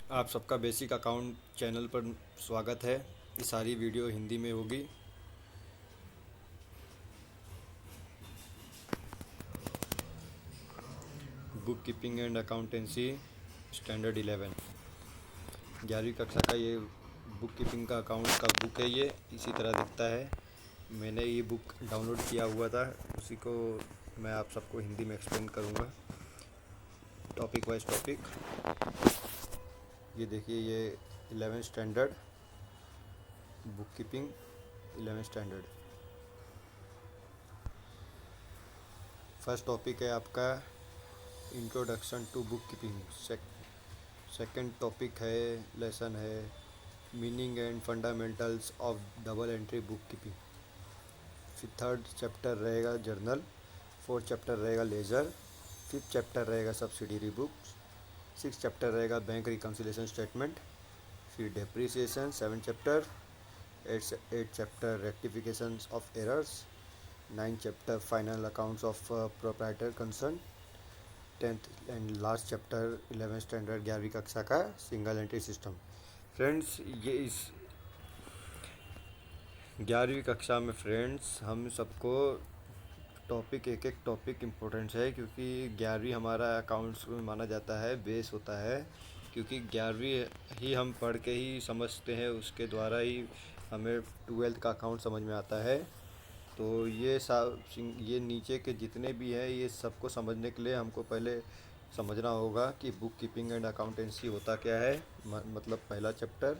आप सबका basic account channel पर स्वागत है। ये सारी वीडियो हिंदी में होगी। Book keeping and accountancy standard 11, 11वीं कक्षा का ये बुक कीपिंग का अकाउंट का बुक है। ये इसी तरह दिखता है। मैंने ये बुक डाउनलोड किया हुआ था, उसी को मैं आप सबको हिंदी में एक्सप्लेन करूँगा टॉपिक वाइज टॉपिक। ये देखिए, ये 11 standard book keeping 11 standard. First topic है आपका introduction to book keeping. Second topic है, लेसन है meaning and fundamentals of double entry book keeping. फिर थर्ड चैप्टर रहेगा जर्नल। फोर्थ चैप्टर रहेगा लेजर। फिफ्थ चैप्टर रहेगा सब्सिडियरी बुक्स। सिक्स चैप्टर रहेगा bank reconciliation statement. फिर depreciation 7 chapter. Eight chapter rectification of errors. 9 chapter final accounts of proprietor concern. 10th and last chapter 11 standard 11वीं कक्षा का single entry system. Friends, ये इस 11वीं कक्षा में फ्रेंड्स हम सबको टॉपिक एक एक टॉपिक इम्पोर्टेंट है, क्योंकि 11वीं हमारा अकाउंट्स में माना जाता है, बेस होता है। क्योंकि 11वीं ही हम पढ़ के ही समझते हैं, उसके द्वारा ही हमें 12th का अकाउंट समझ में आता है। तो ये नीचे के जितने भी हैं, ये सबको समझने के लिए हमको पहले समझना होगा कि बुक कीपिंग एंड अकाउंटेंसी होता क्या है, मतलब पहला चैप्टर।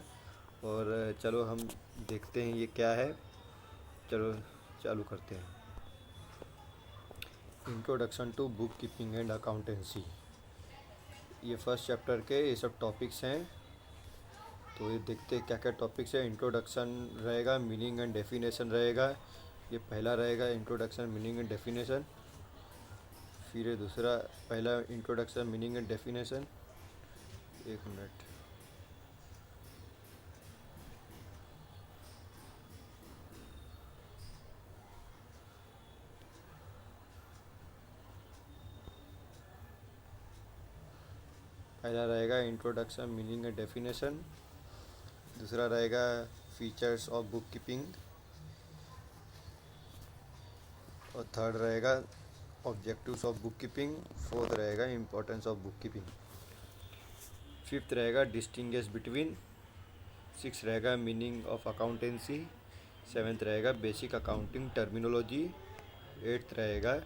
और चलो हम देखते हैं ये क्या है। चलो चालू करते हैं। Introduction to book keeping and accountancy, ये फर्स्ट चैप्टर के ये सब टॉपिक्स हैं। तो ये देखते हैं क्या क्या टॉपिक्स है। इंट्रोडक्शन रहेगा, मीनिंग एंड डेफिनेशन रहेगा। ये पहला रहेगा इंट्रोडक्शन मीनिंग एंड डेफिनेशन। फिर ये दूसरा, पहला इंट्रोडक्शन मीनिंग एंड डेफिनेशन। एक मिनट, पहला रहेगा इंट्रोडक्शन मीनिंग एंड डेफिनेशन। दूसरा रहेगा फीचर्स ऑफ बुक कीपिंग। और थर्ड रहेगा objectives of book keeping. Fourth रहेगा importance of book keeping. Fifth रहेगा डिस्टिंग्विश बिटवीन। सिक्स रहेगा मीनिंग ऑफ अकाउंटेंसी। सेवेंथ रहेगा बेसिक अकाउंटिंग टर्मिनोलॉजी। एट्थ रहेगा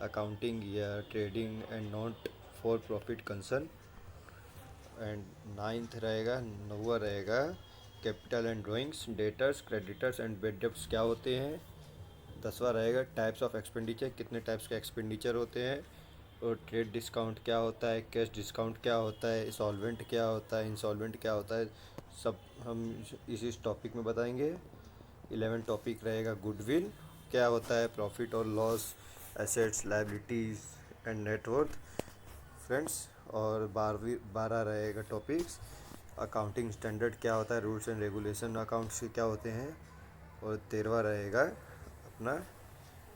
अकाउंटिंग या trading and not for profit concern. And ninth रहेगा, नौवा रहेगा capital and drawings, debtors, creditors and bed debts क्या होते हैं। 10वां रहेगा टाइप्स ऑफ एक्सपेंडिचर, कितने टाइप्स के एक्सपेंडिचर होते हैं। और ट्रेड डिस्काउंट क्या होता है, कैश डिस्काउंट क्या होता है, सॉल्वेंट क्या होता है, इंसॉल्वेंट क्या होता है, सब हम इस टॉपिक में बताएंगे। 11 टॉपिक रहेगा गुडविल, क्या होता है, प्रॉफिट और loss, assets, liabilities and net worth friends. और 12 रहेगा टॉपिक्स अकाउंटिंग स्टैंडर्ड क्या होता है, रूल्स एंड रेगुलेशन अकाउंट्स के क्या होते हैं। और 13वां रहेगा अपना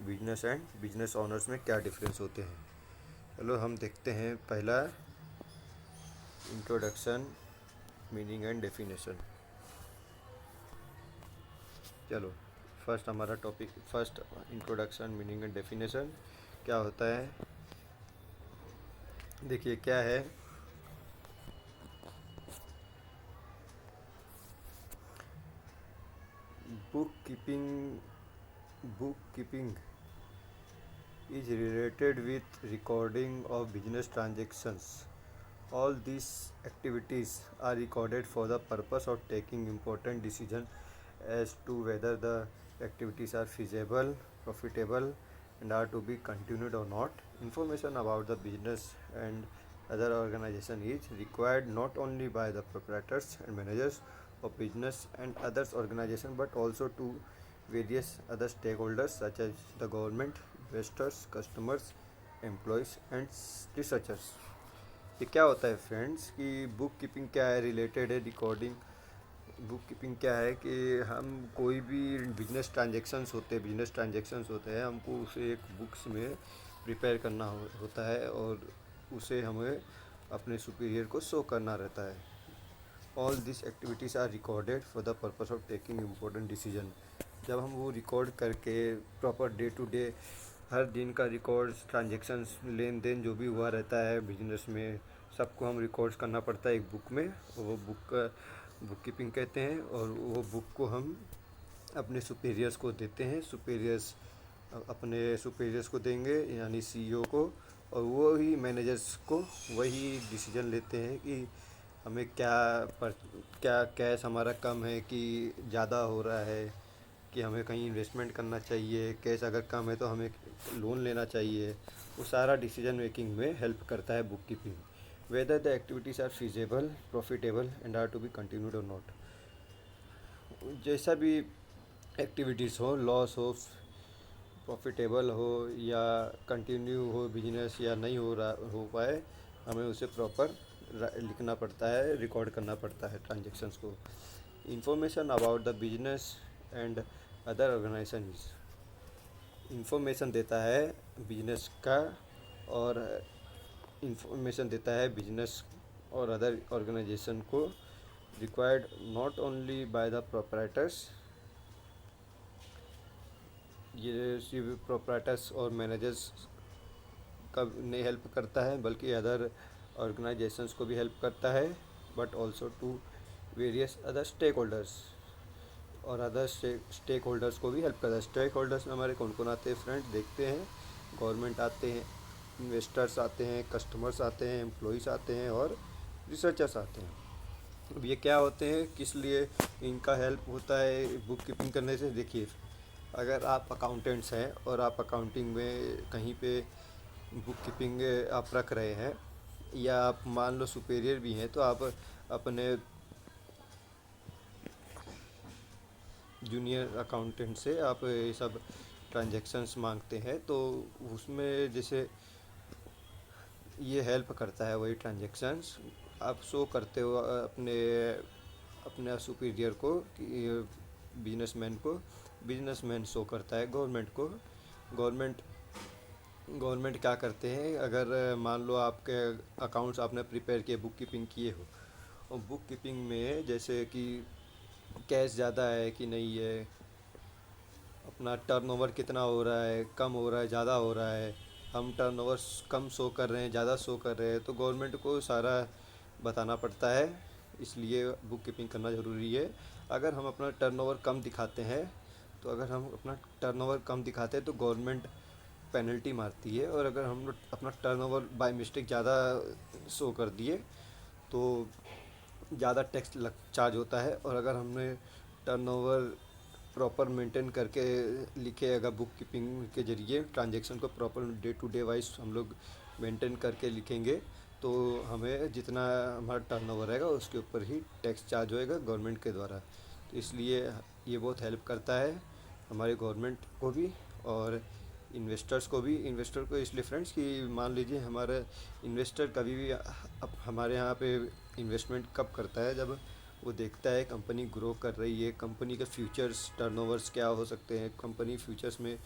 बिजनेस एंड बिजनेस ऑनर्स में क्या डिफरेंस होते हैं। चलो हम देखते हैं पहला इंट्रोडक्शन मीनिंग एंड डेफिनेशन। चलो फर्स्ट हमारा topic, first introduction meaning and definition क्या होता है। देखिए क्या है, book keeping is related with recording of business transactions. All these activities are recorded for the purpose of taking important decisions as to whether the activities are feasible, profitable, and are to be continued or not. Information about the business and other organization is required not only by the proprietors and managers of business and others organization, but also to various other stakeholders such as the government, investors, customers, employees and researchers. ये क्या होता है friends कि book keeping क्या है, related है recording. Book keeping क्या है कि हम कोई भी बिजनेस ट्रांजेक्शन्स होते हैं, हमको उसे एक बुक्स में प्रिपेयर करना होता है और उसे हमें अपने सुपीरियर को शो करना रहता है। All this activities are recorded for the purpose of taking important decision. जब हम वो रिकॉर्ड करके प्रॉपर डे टू डे हर दिन का रिकॉर्ड्स, ट्रांजेक्शन्स, लेन देन जो भी हुआ रहता है बिजनेस में, सबको हम रिकॉर्ड्स करना पड़ता है एक बुक में। वो बुक का बुक कीपिंग कहते हैं। और वो बुक को हम अपने सुपीरियर्स को देते हैं। सुपीरियर्स अपने सुपीरियर्स को देंगे, यानी सीईओ को, और वो ही मैनेजर्स को वही डिसीजन लेते हैं कि हमें क्या कैश हमारा कम है कि ज़्यादा हो रहा है, कि हमें कहीं इन्वेस्टमेंट करना चाहिए, कैश अगर कम है तो हमें लोन लेना चाहिए। वो सारा डिसीजन मेकिंग में हेल्प करता है book keeping. Whether the activities are feasible, profitable and are to be continued और नॉट। जैसा भी एक्टिविटीज़ हो, लॉस हो, प्रॉफिटेबल हो या कंटिन्यू हो बिजनेस या नहीं हो पाए, हमें उसे प्रॉपर लिखना पड़ता है, रिकॉर्ड करना पड़ता है ट्रांजेक्शन्स को। Information about the business and other organization information देता है बिजनेस का, और इंफॉर्मेशन देता है बिजनेस और अदर ऑर्गेनाइजेशन को, required not only by the proprietors, ये सिर्फ प्रोपराइटर्स और मैनेजर्स का नहीं हेल्प करता है, बल्कि अदर ऑर्गेनाइजेशंस को भी हेल्प करता है, but also to various other stakeholders, और अदर स्टेक होल्डर्स को भी हेल्प करता है। स्टेक होल्डर्स में हमारे कौन कौन आते हैं फ्रेंड, देखते हैं। गवर्नमेंट आते हैं, इन्वेस्टर्स आते हैं, कस्टमर्स आते हैं, एम्प्लॉयज़ आते हैं और रिसर्चर्स आते हैं। अब ये क्या होते हैं, किस लिए इनका हेल्प होता है बुक कीपिंग करने से? देखिए, अगर आप अकाउंटेंट्स हैं और आप अकाउंटिंग में कहीं पे बुक कीपिंग आप रख रहे हैं, या आप मान लो सुपीरियर भी हैं, तो आप अपने जूनियर अकाउंटेंट से आप ये सब ट्रांजेक्शन्स मांगते हैं, तो उसमें जैसे ये हेल्प करता है वही ट्रांजेक्शन्स। आप शो करते हो अपने सुपीरियर को कि बिजनेसमैन शो करता है गवर्नमेंट को। गवर्नमेंट गवर्नमेंट क्या करते हैं, अगर मान लो आपके अकाउंट्स आपने प्रिपेयर किए, बुक कीपिंग किए हो, और बुक कीपिंग में जैसे कि कैश ज़्यादा है कि नहीं है, अपना टर्नओवर कितना हो रहा है, कम हो रहा है, ज़्यादा हो रहा है, हम टर्नओवर कम शो कर रहे हैं, ज़्यादा शो कर रहे हैं, तो गवर्नमेंट को सारा बताना पड़ता है। इसलिए बुक कीपिंग करना ज़रूरी है। अगर हम अपना टर्नओवर कम दिखाते हैं, तो गवर्नमेंट पेनल्टी मारती है। और अगर हम लोग अपना टर्नओवर बाय मिस्टेक ज़्यादा शो कर दिए तो ज़्यादा टैक्स लग चार्ज होता है। और अगर हमने टर्नओवर प्रॉपर मेंटेन करके लिखे, अगर बुक कीपिंग के ज़रिए ट्रांजेक्शन को proper day to day wise हम लोग मेंटेन करके लिखेंगे, तो हमें जितना हमारा टर्नओवर रहेगा उसके ऊपर ही टैक्स चार्ज होएगा गवर्नमेंट के द्वारा। तो इसलिए ये बहुत हेल्प करता है हमारे गवर्नमेंट को भी और इन्वेस्टर्स को भी। इन्वेस्टर को इसलिए फ्रेंड्स कि मान लीजिए हमारा इन्वेस्टर कभी भी अब हमारे यहाँ पे इन्वेस्टमेंट कब करता है, जब वो देखता है कंपनी ग्रो कर रही है, कंपनी के फ्यूचर्स टर्नओवर्स क्या हो सकते हैं, कंपनी फ्यूचर्स में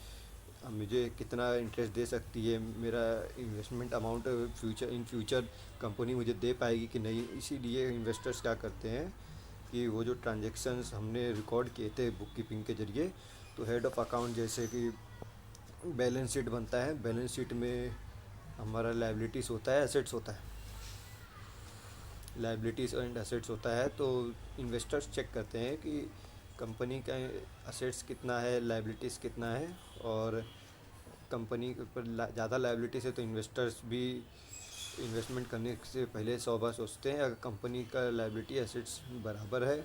मुझे कितना इंटरेस्ट दे सकती है, मेरा इन्वेस्टमेंट अमाउंट फ्यूचर कंपनी मुझे दे पाएगी कि नहीं। इसीलिए इन्वेस्टर्स क्या करते हैं कि वो जो ट्रांजेक्शन्स हमने रिकॉर्ड किए थे बुक कीपिंग के ज़रिए, तो हेड ऑफ़ अकाउंट जैसे कि बैलेंस शीट बनता है, बैलेंस शीट में हमारा लायबिलिटीज़ होता है, एसेट्स होता है, लायबिलिटीज़ एंड एसेट्स होता है। तो इन्वेस्टर्स चेक करते हैं कि कंपनी का एसेट्स कितना है, लायबिलिटीज़ कितना है। और कंपनी के ऊपर ज़्यादा लायबिलिटीज़ है तो इन्वेस्टर्स भी इन्वेस्टमेंट करने से पहले 100 बार सोचते हैं। अगर कंपनी का लायबिलिटी एसेट्स बराबर है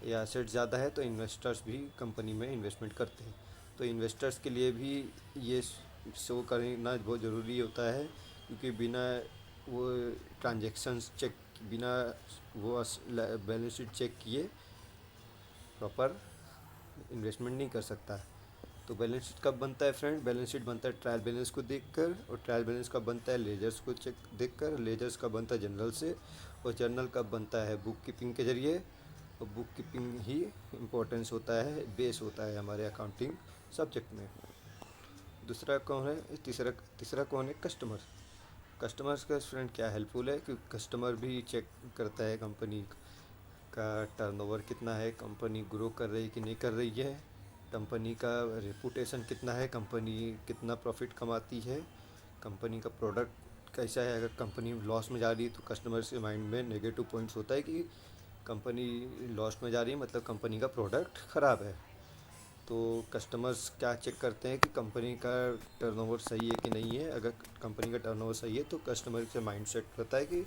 या एसेट्स ज़्यादा है तो इन्वेस्टर्स भी कंपनी में इन्वेस्टमेंट करते हैं। तो इन्वेस्टर्स के लिए भी ये शो करना बहुत ज़रूरी होता है, क्योंकि बिना वो ट्रांजेक्शन्स चेक, बिना वो बैलेंस शीट चेक किए प्रॉपर इन्वेस्टमेंट नहीं कर सकता। तो बैलेंस शीट कब बनता है फ्रेंड? बैलेंस शीट बनता है ट्रायल बैलेंस को देखकर, और ट्रायल बैलेंस कब बनता है? लेजर्स को चेक देखकर। लेजर्स कब बनता है? जनरल से। और जर्नल कब बनता है? बुक कीपिंग के ज़रिए। और बुक कीपिंग ही इम्पोर्टेंस होता है, बेस होता है हमारे अकाउंटिंग सब्जेक्ट में। दूसरा कौन है? तीसरा कौन है? कस्टमर। कस्टमर्स का फ्रेंड क्या हेल्पफुल है, क्योंकि कस्टमर भी चेक करता है कंपनी का टर्नओवर कितना है, कंपनी ग्रो कर रही कि नहीं कर रही है, कंपनी का रेपुटेशन कितना है, कंपनी कितना प्रॉफिट कमाती है, कंपनी का प्रोडक्ट कैसा है। अगर कंपनी लॉस में जा रही है तो कस्टमर्स के माइंड में नेगेटिव पॉइंट्स होता है कि कंपनी लॉस में जा रही है मतलब कंपनी का प्रोडक्ट ख़राब है। तो कस्टमर्स क्या चेक करते हैं कि कंपनी का टर्नओवर सही है कि नहीं है। अगर कंपनी का टर्नओवर सही है तो कस्टमर के माइंड सेट रहता है कि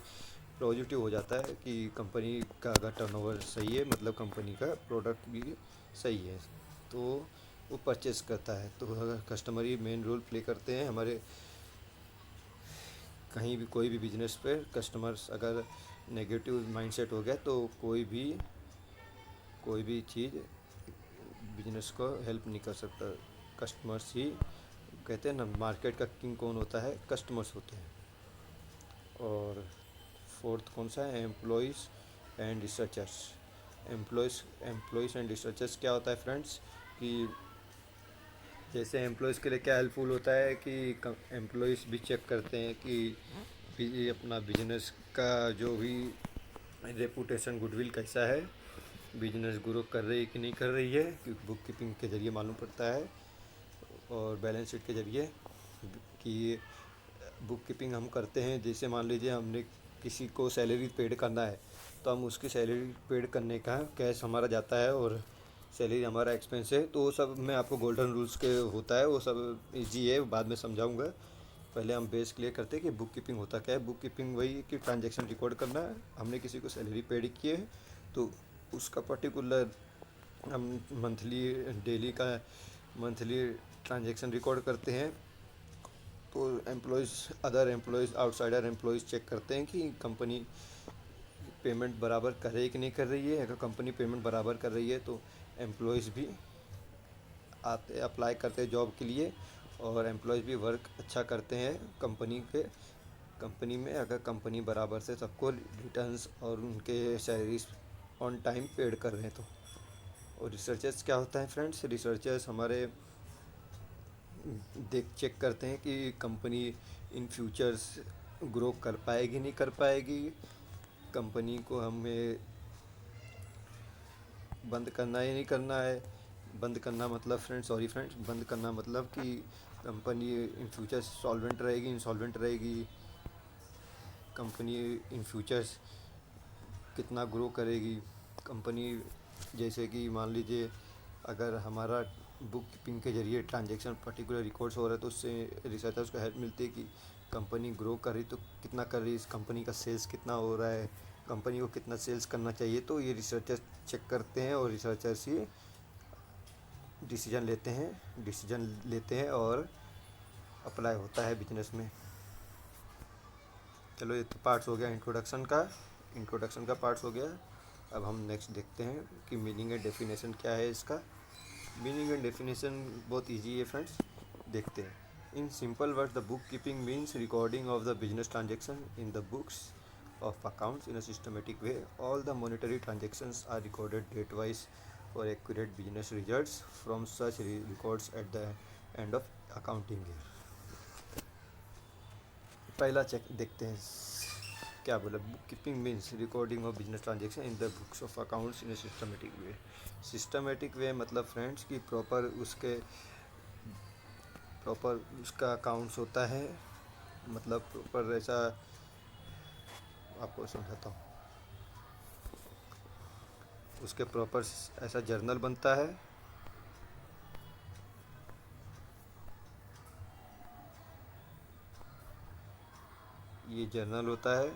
पॉजिटिव हो जाता है कि कंपनी का अगर टर्नओवर सही है मतलब कंपनी का प्रोडक्ट भी सही है, तो वो परचेस करता है। तो अगर कस्टमर ही मेन रोल प्ले करते हैं हमारे कहीं भी कोई भी बिजनेस पे। कस्टमर्स अगर नेगेटिव माइंडसेट हो गया तो कोई भी चीज़ बिजनेस को हेल्प नहीं कर सकता। कस्टमर्स ही कहते हैं ना, मार्केट का किंग कौन होता है, कस्टमर्स होते हैं। और फोर्थ कौन सा है, employees and researchers. Employees and researchers क्या होता है फ्रेंड्स कि जैसे एम्प्लॉयज़ के लिए क्या हेल्पफुल होता है कि एम्प्लॉयज़ भी चेक करते हैं कि अपना बिजनेस का जो भी रेपुटेशन गुडविल कैसा है, बिजनेस ग्रो कर रही है कि नहीं कर रही है, क्योंकि बुक कीपिंग के ज़रिए मालूम पड़ता है और बैलेंस शीट के ज़रिए कि बुक कीपिंग हम करते हैं। जैसे मान लीजिए हमने किसी को सैलरी पेड करना है तो हम उसकी सैलरी पेड करने का कैश हमारा जाता है और सैलरी हमारा एक्सपेंस है। तो वो सब मैं आपको गोल्डन रूल्स के होता है, वो सब इजी है, बाद में समझाऊंगा। पहले हम बेस क्लियर करते हैं कि बुक कीपिंग होता क्या है। बुक कीपिंग वही कि ट्रांजैक्शन रिकॉर्ड करना है। हमने किसी को सैलरी पेड की है तो उसका पर्टिकुलर हम मंथली डेली का मंथली ट्रांजैक्शन रिकॉर्ड करते हैं। तो employees other employees outsider employees check करते हैं कि कंपनी पेमेंट बराबर कर रही है कि नहीं कर रही है। अगर कंपनी पेमेंट बराबर कर रही है तो एम्प्लॉयज़ भी आते अप्लाई करते हैं जॉब के लिए और एम्प्लॉयज़ भी वर्क अच्छा करते हैं कंपनी में। अगर कंपनी बराबर से सबको रिटर्न्स और उनके सैलरीज ऑन टाइम पेड कर रहे हैं तो। और रिसर्चर्स क्या होता है फ्रेंड्स, रिसर्चर्स हमारे चेक करते हैं कि कंपनी इन फ्यूचर्स ग्रो कर पाएगी नहीं कर पाएगी, कंपनी को हमें बंद करना है नहीं करना है। बंद करना मतलब फ्रेंड्स बंद करना मतलब कि कंपनी इन फ्यूचर सॉल्वेंट रहेगी इंसॉल्वेंट रहेगी, कंपनी इन फ्यूचर्स कितना ग्रो करेगी कंपनी। जैसे कि मान लीजिए अगर हमारा बुक कीपिंग के ज़रिए ट्रांजैक्शन पर्टिकुलर रिकॉर्ड्स हो रहा है तो उससे रिसर्चर्स को हेल्प मिलती है कि कंपनी ग्रो कर रही तो कितना कर रही है, इस कंपनी का सेल्स कितना हो रहा है, कंपनी को कितना सेल्स करना चाहिए। तो ये रिसर्चर्स चेक करते हैं और रिसर्चर्स ही डिसीजन लेते हैं और अप्लाई होता है बिजनेस में। चलो ये तो पार्ट्स हो गया इंट्रोडक्शन का पार्ट्स हो गया। अब हम नेक्स्ट देखते हैं कि मीनिंग एंड डेफिनेशन क्या है इसका। मीनिंग एंड डेफिनेशन बहुत इजी है फ्रेंड्स, देखते हैं। In simple word the book keeping means recording of the business transaction in the books of accounts in a systematic way. All the monetary transactions are recorded date-wise for accurate business results from such records at the end of accounting year. पहला check देखते हैं क्या बोला। Book keeping means recording of business transaction in the books of accounts in a systematic way. Systematic way मतलब friends कि proper उसका accounts होता है, मतलब प्रॉपर ऐसा आपको समझाता हूँ। उसके प्रॉपर ऐसा जर्नल बनता है, ये जर्नल होता है।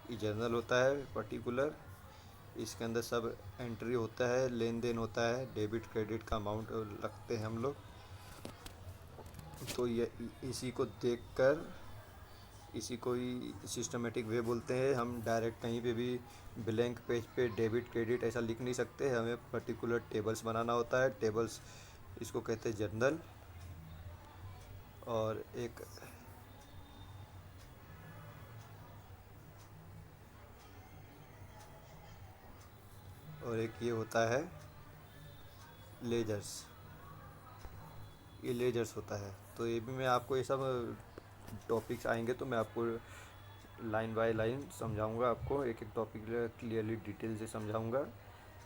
ये जर्नल होता है पर्टिकुलर, इसके अंदर सब एंट्री होता है, लेन देन होता है, डेबिट क्रेडिट का अमाउंट रखते हैं हम लोग। तो ये इसी को ही सिस्टमेटिक वे बोलते हैं। हम डायरेक्ट कहीं पे भी ब्लैंक पेज पे डेबिट क्रेडिट ऐसा लिख नहीं सकते, हमें पर्टिकुलर टेबल्स बनाना होता है। टेबल्स इसको कहते हैं जर्नल। और एक ये होता है लेजर्स, ये लेजर्स होता है। तो ये भी मैं आपको ये सब टॉपिक्स आएंगे तो मैं आपको लाइन बाय लाइन समझाऊंगा, आपको एक एक टॉपिक क्लियरली डिटेल से समझाऊंगा।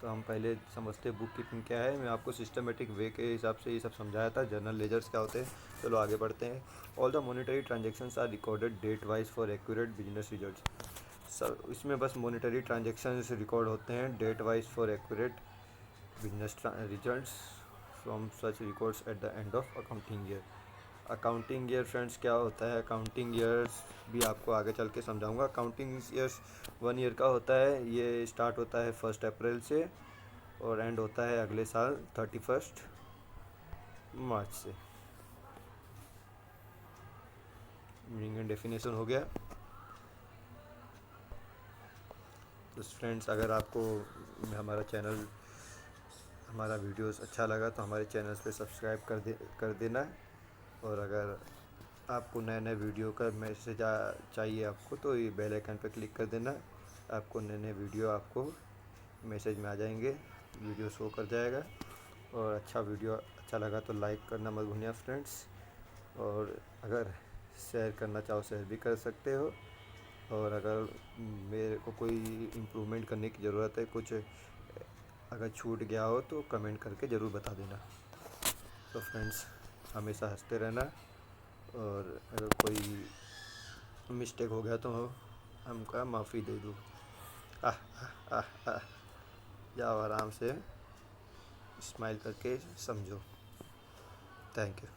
तो हम पहले समझते हैं बुक कीपिंग क्या है। मैं आपको सिस्टमेटिक वे के हिसाब से ये सब समझाया था, जर्नल लेजर्स क्या होते हैं। चलो आगे बढ़ते हैं। All the monetary transactions are recorded date wise for accurate business results. Sir इसमें बस मॉनिटरी ट्रांजेक्शन्स रिकॉर्ड होते हैं date wise for accurate business results from such records at the end of accounting year. Accounting year friends क्या होता है, accounting years भी आपको आगे चल के समझाऊंगा। अकाउंटिंग ईयर्स 1 ईयर का होता है, ये स्टार्ट होता है 1 अप्रैल से और एंड होता है अगले साल 31 मार्च से। मीनिंग एंड डेफिनेशन हो गया। तो फ्रेंड्स अगर आपको हमारा वीडियोस अच्छा लगा तो हमारे चैनल पे सब्सक्राइब कर देना। और अगर आपको नए नए वीडियो का मैसेज चाहिए आपको तो ये बेल आइकन पर क्लिक कर देना। आपको नए नए वीडियो आपको मैसेज में आ जाएंगे, वीडियो शो कर जाएगा। और वीडियो अच्छा लगा तो लाइक करना मत भूलिए फ्रेंड्स। और अगर शेयर करना चाहो शेयर भी कर सकते हो। और अगर मेरे को कोई इम्प्रूवमेंट करने की ज़रूरत है, कुछ अगर छूट गया हो तो कमेंट करके ज़रूर बता देना। तो फ्रेंड्स हमेशा हंसते रहना। और अगर कोई मिस्टेक हो गया तो हमका माफ़ी दे दो। आह आह आह आह। जाओ आराम से स्माइल करके समझो। Thank you.